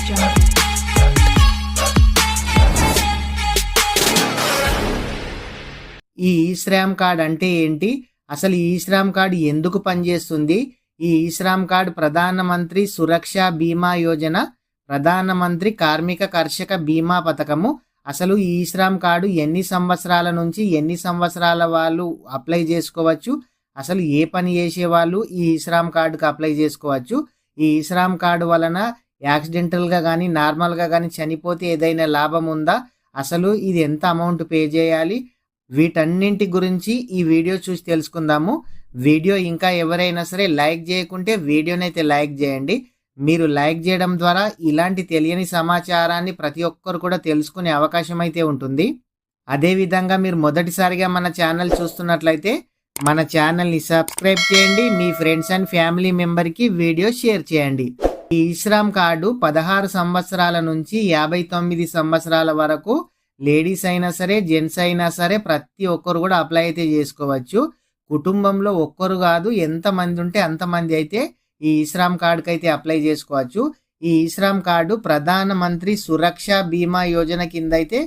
Jungle. ఈ eShram card అంటే ఏంటి, అసలు ఈ ఈశ్రామ్ కార్డ్ ఎందుకు పనిచేస్తుంది, ఈ ఈశ్రామ్ కార్డ్ ప్రధానమంత్రి సురక్ష బీమా యోజన, ప్రధానమంత్రి కార్మిక కర్షక బీమా పథకము, అసలు ఈ ఈశ్రామ్ కార్డు ఎన్ని సంవత్సరాల నుంచి ఎన్ని సంవత్సరాల వాళ్ళు అప్లై చేసుకోవచ్చు, అసలు ఏ పని చేసే వాళ్ళు ఈ ఈశ్రామ్ కార్డుకి అప్లై చేసుకోవచ్చు, ఈ ఈశ్రామ్ కార్డు వలన యాక్సిడెంటల్గా కానీ నార్మల్గా కానీ చనిపోతే ఏదైనా లాభం ఉందా, అసలు ఇది ఎంత అమౌంట్ పే చేయాలి, వీటన్నింటి గురించి ఈ వీడియో చూసి తెలుసుకుందాము. వీడియో ఇంకా ఎవరైనా సరే లైక్ చేయకుంటే వీడియోని అయితే లైక్ చేయండి. మీరు లైక్ చేయడం ద్వారా ఇలాంటి తెలియని సమాచారాన్ని ప్రతి ఒక్కరు కూడా తెలుసుకునే అవకాశం అయితే ఉంటుంది. అదేవిధంగా మీరు మొదటిసారిగా మన ఛానల్ చూస్తున్నట్లయితే మన ఛానల్ని సబ్స్క్రైబ్ చేయండి, మీ ఫ్రెండ్స్ అండ్ ఫ్యామిలీ మెంబర్కి వీడియో షేర్ చేయండి. ఈ ఈశ్రామ్ కార్డు 16 సంవత్సరాల నుంచి 59 సంవత్సరాల వరకు లేడీస్ అయినా సరే జెంట్స్ అయినా సరే ప్రతి ఒక్కరు కూడా అప్లై అయితే చేసుకోవచ్చు. కుటుంబంలో ఒక్కరు కాదు, ఎంతమంది ఉంటే అంతమంది అయితే ఈ ఈశ్రామ్ కార్డుకి అయితే అప్లై చేసుకోవచ్చు. ఈ ఈశ్రామ్ కార్డు ప్రధానమంత్రి సురక్ష బీమా యోజన కింద అయితే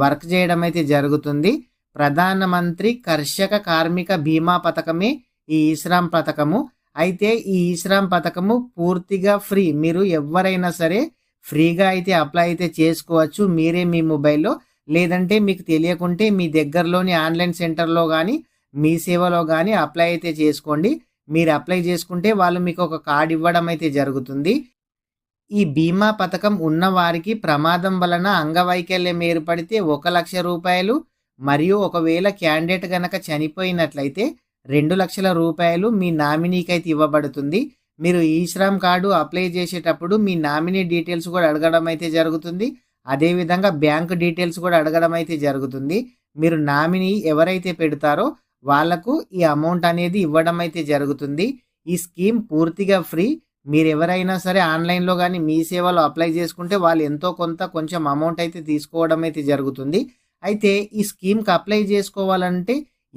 వర్క్ చేయడం అయితే జరుగుతుంది. ప్రధానమంత్రి కర్షక కార్మిక బీమా పథకమే ఈ ఈశ్రామ్ పథకము. అయితే ఈ ఈశ్రామ్ పథకము పూర్తిగా ఫ్రీ, మీరు ఎవరైనా సరే ఫ్రీగా అయితే అప్లై అయితే చేసుకోవచ్చు మీరే మీ మొబైల్లో. లేదంటే మీకు తెలియకుంటే మీ దగ్గరలోని ఆన్లైన్ సెంటర్లో కానీ మీ సేవలో కానీ అప్లై అయితే చేసుకోండి. మీరు అప్లై చేసుకుంటే వాళ్ళు మీకు ఒక కార్డు ఇవ్వడం అయితే జరుగుతుంది. ఈ బీమా పథకం ఉన్న వారికి ప్రమాదం వలన అంగవైకల్యం ఏర్పడితే 1,00,000 రూపాయలు, మరియు ఒకవేళ క్యాండిడేట్ కనుక చనిపోయినట్లయితే 2,00,000 రూపాయలు మీ నామినీకి అయితే ఇవ్వబడుతుంది. మీరు ఈశ్రామ్ కార్డు అప్లై చేసేటప్పుడు మీ నామినీ డీటెయిల్స్ కూడా అడగడం అయితే జరుగుతుంది. అదేవిధంగా బ్యాంక్ డీటెయిల్స్ కూడా అడగడం అయితే జరుగుతుంది. మీరు నామినీ ఎవరైతే పెడతారో వాళ్లకు ఈ అమౌంట్ అనేది ఇవ్వడం అయితే జరుగుతుంది. ఈ స్కీమ్ పూర్తిగా ఫ్రీ. మీరు ఎవరైనా సరే ఆన్లైన్లో కానీ మీ సేవలో అప్లై చేసుకుంటే వాళ్ళు ఎంతో కొంచెం అమౌంట్ అయితే తీసుకోవడం అయితే జరుగుతుంది. అయితే ఈ స్కీమ్కి అప్లై చేసుకోవాలంటే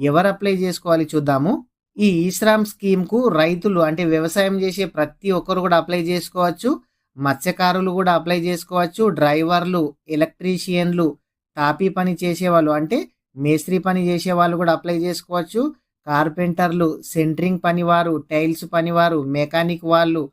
ఎవరు అప్లై చేసుకోవాలి చూద్దాము. ఈ ఈశ్రామ్ స్కీమ్కు రైతులు అంటే వ్యవసాయం చేసే ప్రతి ఒక్కరు కూడా అప్లై చేసుకోవచ్చు. మత్స్యకారులు కూడా అప్లై చేసుకోవచ్చు. డ్రైవర్లు, ఎలక్ట్రీషియన్లు, టాపీ పని చేసేవాళ్ళు అంటే మేస్త్రి పని చేసేవాళ్ళు కూడా అప్లై చేసుకోవచ్చు. కార్పెంటర్లు, సెంట్రింగ్ పనివారు, టైల్స్ పనివారు, మెకానిక్ వాళ్ళు,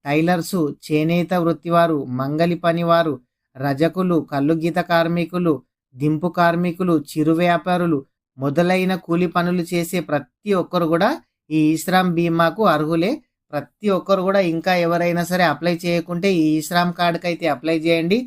టైలర్సు, చేనేత వృత్తివారు, మంగలి పనివారు, రజకులు, కల్లుగీత కార్మికులు, దింపు కార్మికులు, చిరు వ్యాపారులు మొదలైన కూలి పనులు చేసే ప్రతి ఒక్కరు కూడా ఈ ఈశ్రామ్ బీమాకు అర్హులే. ప్రతి ఒక్కరు కూడా ఇంకా ఎవరైనా సరే అప్లై చేయకుంటే ఈ ఈశ్రామ్ కార్డుకి అయితే అప్లై చేయండి.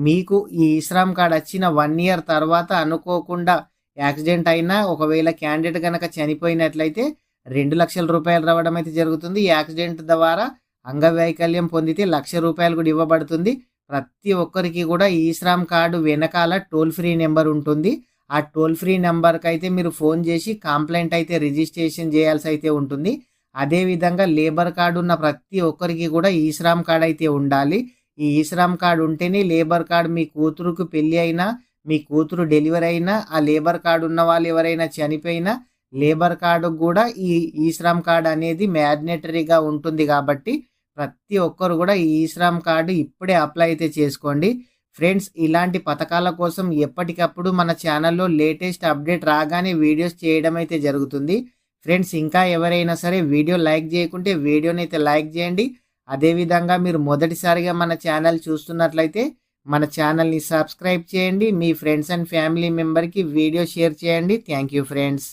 మీకు ఈ ఈశ్రామ్ కార్డ్ వచ్చిన 1 ఇయర్ తర్వాత అనుకోకుండా యాక్సిడెంట్ అయినా ఒకవేళ క్యాండిడేట్ కనుక చనిపోయినట్లయితే 2,00,000 రూపాయలు రావడం అయితే జరుగుతుంది. ఈ యాక్సిడెంట్ ద్వారా అంగవైకల్యం పొందితే 1,00,000 రూపాయలు కూడా ఇవ్వబడుతుంది. ప్రతి ఒక్కరికి కూడా ఈ ఈశ్రామ్ కార్డు వెనకాల టోల్ ఫ్రీ నెంబర్ ఉంటుంది. ఆ టోల్ ఫ్రీ నెంబర్కి అయితే మీరు ఫోన్ చేసి కంప్లైంట్ అయితే రిజిస్ట్రేషన్ చేయాల్సి అయితే ఉంటుంది. అదేవిధంగా లేబర్ కార్డు ఉన్న ప్రతి ఒక్కరికి కూడా ఈశ్రామ్ కార్డ్ అయితే ఉండాలి. ఈ ఈశ్రామ్ కార్డు ఉంటేనే లేబర్ కార్డు మీ కూతురుకు పెళ్ళి అయినా, మీ కూతురు డెలివరీ అయినా, ఆ లేబర్ కార్డు ఉన్న వాళ్ళు ఎవరైనా చనిపోయినా లేబర్ కార్డు కూడా ఈ ఈశ్రామ్ కార్డు అనేది మ్యాండేటరీగా ఉంటుంది. కాబట్టి ప్రతి ఒక్కరు కూడా ఈ ఈశ్రామ్ కార్డు ఇప్పుడే అప్లై అయితే చేసుకోండి. ఫ్రెండ్స్, ఇలాంటి పథకాల కోసం ఎప్పటికప్పుడు మన ఛానల్లో లేటెస్ట్ అప్డేట్ రాగానే వీడియోస్ చేయడం అయితే జరుగుతుంది. ఫ్రెండ్స్, ఇంకా ఎవరైనా సరే వీడియో లైక్ చేయకుంటే వీడియోని అయితే లైక్ చేయండి. అదేవిధంగా మీరు మొదటిసారిగా మన ఛానల్ చూస్తున్నట్లయితే మన ఛానల్ని సబ్స్క్రైబ్ చేయండి, మీ ఫ్రెండ్స్ అండ్ ఫ్యామిలీ మెంబర్కి వీడియో షేర్ చేయండి. Thank you friends.